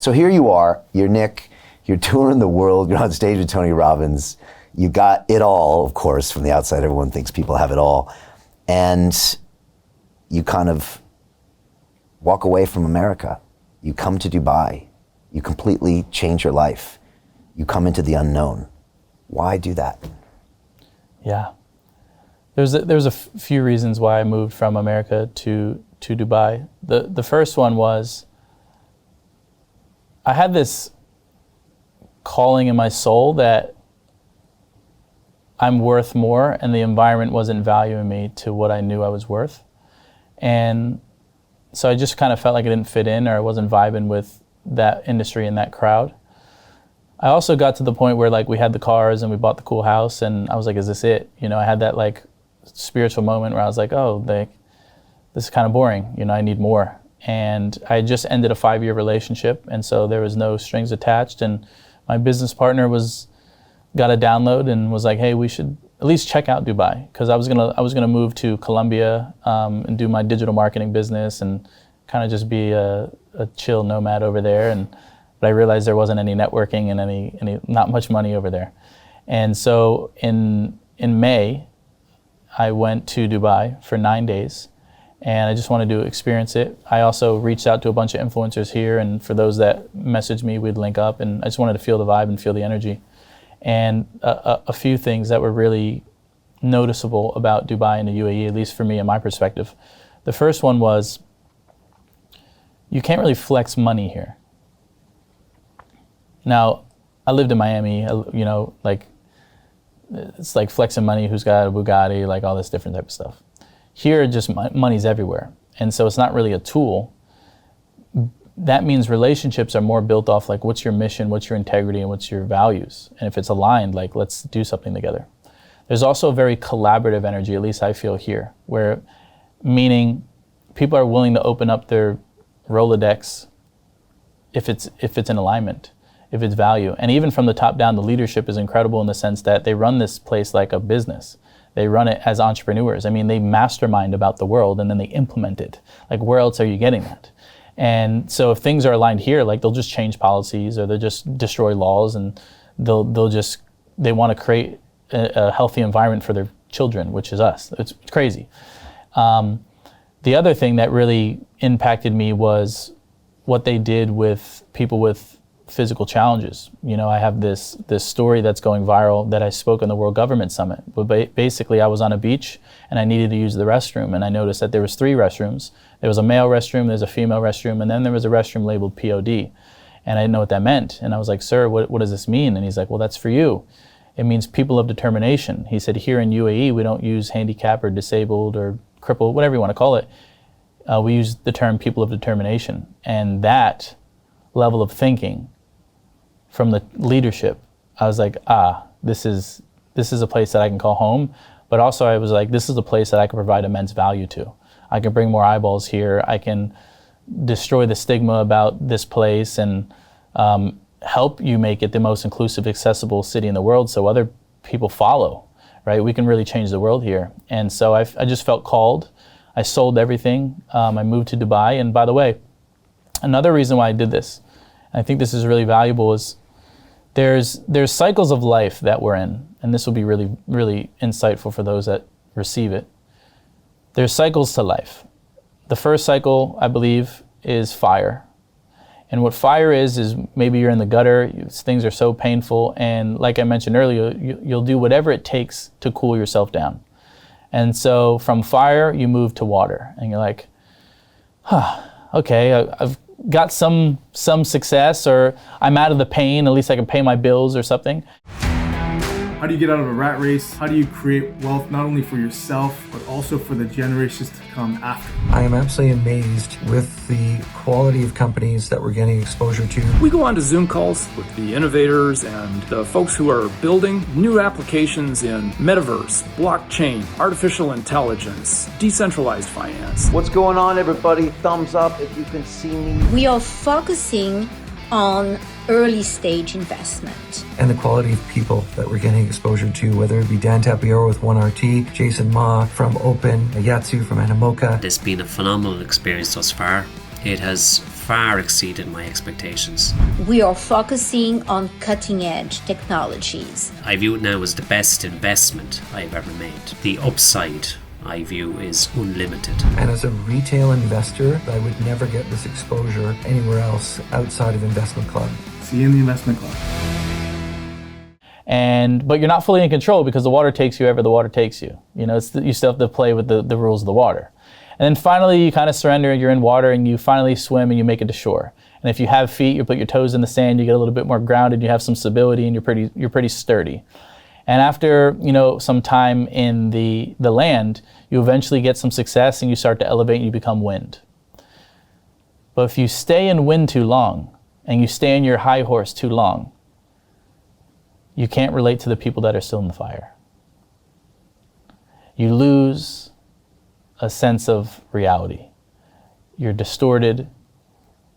So here you are, you're Nick, you're touring the world, you're on stage with Tony Robbins, you got it all, of course, from the outside, everyone thinks people have it all, and you kind of walk away from America. You come to Dubai, you completely change your life, you come into the unknown. Why do that? Yeah. There's a few reasons why I moved from America to Dubai. The first one was I had this calling in my soul that I'm worth more, and the environment wasn't valuing me to what I knew I was worth. And so I just kind of felt like I didn't fit in, or I wasn't vibing with that industry and that crowd. I also got to the point where like we had the cars and we bought the cool house, and I was like, is this it? You know, I had that like spiritual moment where I was like, oh, like, this is kind of boring. You know, I need more. And I just ended a 5-year relationship, and so there was no strings attached. And my business partner got a download and was like, hey, we should at least check out Dubai, because I was gonna move to Colombia and do my digital marketing business and kind of just be a chill nomad over there. But I realized there wasn't any networking and any not much money over there. And so in May, I went to Dubai for 9 days, and I just wanted to experience it. I also reached out to a bunch of influencers here, and for those that messaged me, we'd link up, and I just wanted to feel the vibe and feel the energy. And a few things that were really noticeable about Dubai and the UAE, at least for me and my perspective. The first one was you can't really flex money here. Now, I lived in Miami, you know, like it's like flexing money, who's got a Bugatti, like all this different type of stuff. Here, just money's everywhere. And so it's not really a tool. That means relationships are more built off like what's your mission, what's your integrity, and what's your values. And if it's aligned, like let's do something together. There's also a very collaborative energy, at least I feel here, where meaning people are willing to open up their Rolodex if it's in alignment, if it's value. And even from the top down, the leadership is incredible in the sense that they run this place like a business. They run it as entrepreneurs. I mean, they mastermind about the world and then they implement it. Like, where else are you getting that? And so if things are aligned here, like they'll just change policies or they'll just destroy laws, and they want to create a healthy environment for their children, which is us. It's crazy. The other thing that really impacted me was what they did with people with physical challenges. You know, I have this story that's going viral that I spoke on the World Government Summit. But basically, I was on a beach and I needed to use the restroom, and I noticed that there was 3 restrooms. There was a male restroom, there's a female restroom, and then there was a restroom labeled POD. And I didn't know what that meant. And I was like, sir, what does this mean? And he's like, well, that's for you. It means people of determination. He said, here in UAE, we don't use handicap or disabled or crippled, whatever you want to call it. We use the term people of determination. And that level of thinking from the leadership, I was like, this is a place that I can call home. But also I was like, this is a place that I can provide immense value to. I can bring more eyeballs here. I can destroy the stigma about this place and help you make it the most inclusive, accessible city in the world so other people follow, right? We can really change the world here. And so I just felt called. I sold everything. I moved to Dubai. And by the way, another reason why I did this, and I think this is really valuable, is there's cycles of life that we're in, and this will be really, really insightful for those that receive it. There's cycles to life. The first cycle, I believe, is fire. And what fire is maybe you're in the gutter, things are so painful, and like I mentioned earlier, you'll do whatever it takes to cool yourself down. And so from fire, you move to water, and you're like, okay, I've got some success, or I'm out of the pain, at least I can pay my bills or something. How do you get out of a rat race? How do you create wealth not only for yourself, but also for the generations to come after? I am absolutely amazed with the quality of companies that we're getting exposure to. We go on to Zoom calls with the innovators and the folks who are building new applications in metaverse, blockchain, artificial intelligence, decentralized finance. What's going on, everybody? Thumbs up if you can see me. We are focusing on early stage investment. And the quality of people that we're getting exposure to, whether it be Dan Tapiero with 1RT, Jason Ma from Open, Yatsu from Animoca. It's been a phenomenal experience thus far. It has far exceeded my expectations. We are focusing on cutting-edge technologies. I view it now as the best investment I've ever made. The upside, I view, is unlimited. And as a retail investor, I would never get this exposure anywhere else outside of Investment Club. See you in the investment club. But you're not fully in control because the water takes you wherever the water takes you. You know, you still have to play with the rules of the water. And then finally, you kind of surrender, you're in water, and you finally swim and you make it to shore. And if you have feet, you put your toes in the sand, you get a little bit more grounded, you have some stability, and you're pretty sturdy. And after, some time in the land, you eventually get some success and you start to elevate and you become wind. But if you stay in wind too long and you stay in your high horse too long, you can't relate to the people that are still in the fire. You lose a sense of reality. You're distorted.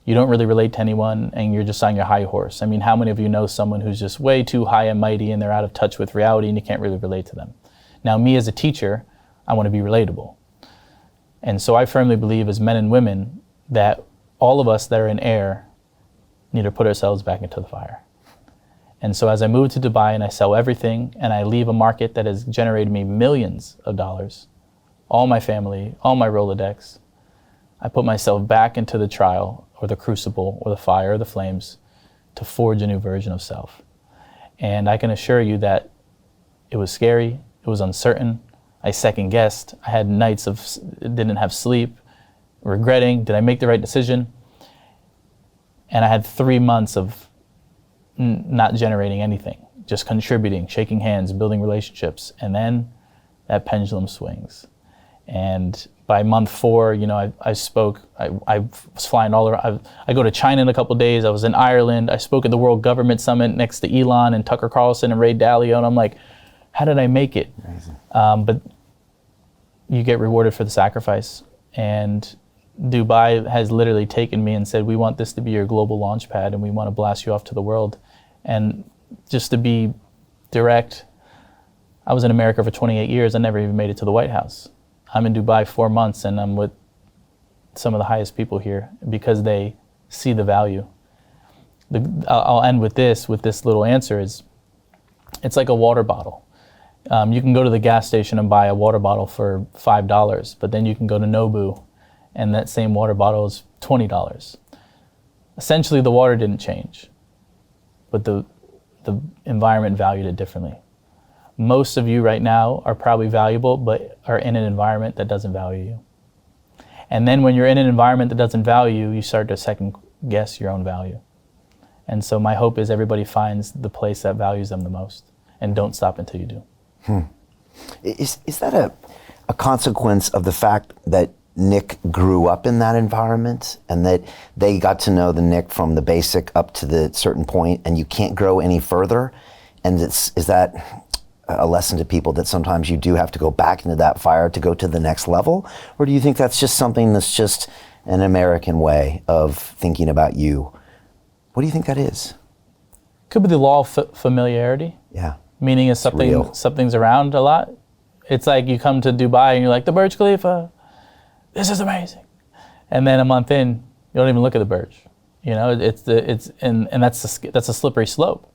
You don't really relate to anyone, and you're just on your high horse. I mean, how many of you know someone who's just way too high and mighty and they're out of touch with reality and you can't really relate to them? Now, me as a teacher, I want to be relatable. And so I firmly believe as men and women that all of us that are in air need to put ourselves back into the fire. And so as I move to Dubai and I sell everything and I leave a market that has generated me millions of dollars, all my family, all my Rolodex, I put myself back into the trial or the crucible or the fire or the flames to forge a new version of self. And I can assure you that it was scary, it was uncertain, I second guessed, I had nights didn't have sleep, regretting, did I make the right decision? And I had 3 months of not generating anything, just contributing, shaking hands, building relationships, and then that pendulum swings. And by month 4, I spoke, I was flying all around. I go to China in a couple of days. I was in Ireland. I spoke at the World Government Summit next to Elon and Tucker Carlson and Ray Dalio. And I'm like, how did I make it? But you get rewarded for the sacrifice. And Dubai has literally taken me and said, we want this to be your global launch pad and we want to blast you off to the world. And just to be direct, I was in America for 28 years. I never even made it to the White House. I'm in Dubai 4 months and I'm with some of the highest people here because they see the value. I'll end with this little answer is, it's like a water bottle. You can go to the gas station and buy a water bottle for $5, but then you can go to Nobu and that same water bottle is $20. Essentially the water didn't change, but the environment valued it differently. Most of you right now are probably valuable, but are in an environment that doesn't value you. And then when you're in an environment that doesn't value you, you start to second guess your own value. And so my hope is everybody finds the place that values them the most, and don't stop until you do. Is that a consequence of the fact that Nick grew up in that environment and that they got to know the Nick from the basic up to the certain point and you can't grow any further? And is that a lesson to people that sometimes you do have to go back into that fire to go to the next level? Or do you think that's just something that's just an American way of thinking about you? What do you think that is? Could be the law of familiarity. Yeah. Meaning is something's around a lot. It's like you come to Dubai and you're like, the Burj Khalifa, this is amazing. And then a month in, you don't even look at the Burj. And that's a slippery slope.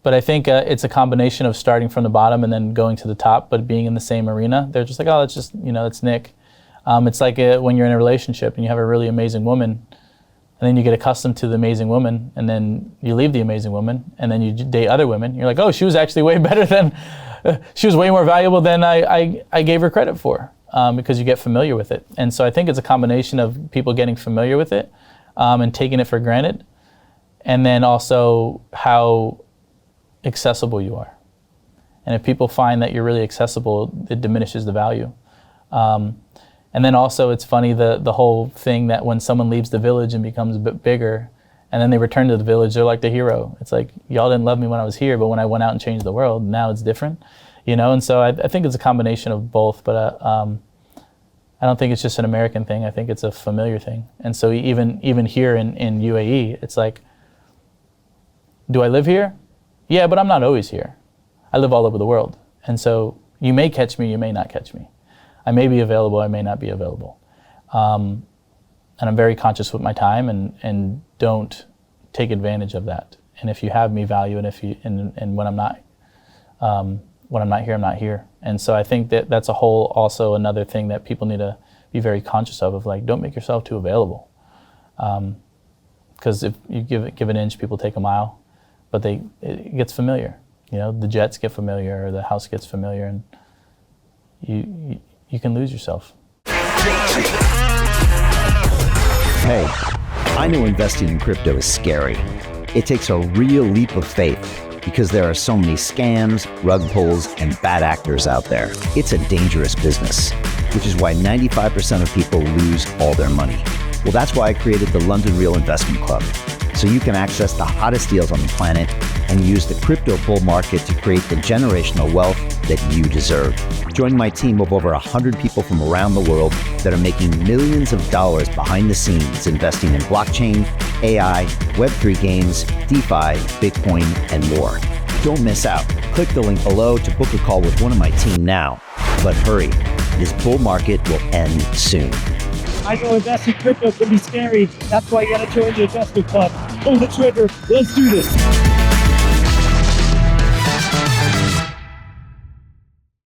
But I think it's a combination of starting from the bottom and then going to the top, but being in the same arena. They're just like, oh, that's just, that's Nick. It's like when you're in a relationship and you have a really amazing woman, and then you get accustomed to the amazing woman, and then you leave the amazing woman, and then you date other women. You're like, oh, she was actually way better than, she was way more valuable than I gave her credit for, because you get familiar with it. And so I think it's a combination of people getting familiar with it and taking it for granted, and then also how accessible you are. And if people find that you're really accessible, it diminishes the value. And then also it's funny, the whole thing that when someone leaves the village and becomes a bit bigger, and then they return to the village, they're like the hero. It's like, y'all didn't love me when I was here, but when I went out and changed the world, now it's different. And so I think it's a combination of both, but I don't think it's just an American thing. I think it's a familiar thing. And so even here in UAE, it's like, do I live here? Yeah, but I'm not always here. I live all over the world. And so you may catch me, you may not catch me. I may be available, I may not be available. I'm very conscious with my time and don't take advantage of that. And if you have me, value it. And when I'm not here, I'm not here. And so I think that that's also another thing that people need to be very conscious of like, don't make yourself too available. Because if you give an inch, people take a mile, but it gets familiar. You know, the jets get familiar, or the house gets familiar, and you can lose yourself. Hey, I know investing in crypto is scary. It takes a real leap of faith because there are so many scams, rug pulls, and bad actors out there. It's a dangerous business, which is why 95% of people lose all their money. Well, that's why I created the London Real Investment Club, so you can access the hottest deals on the planet and use the crypto bull market to create the generational wealth that you deserve. Join my team of over 100 people from around the world that are making millions of dollars behind the scenes investing in blockchain, AI, Web3 games, DeFi, Bitcoin, and more. Don't miss out. Click the link below to book a call with one of my team now. But hurry, this bull market will end soon. I know investing in crypto can be scary. That's why you gotta join the investment club. Pull the trigger. Let's do this.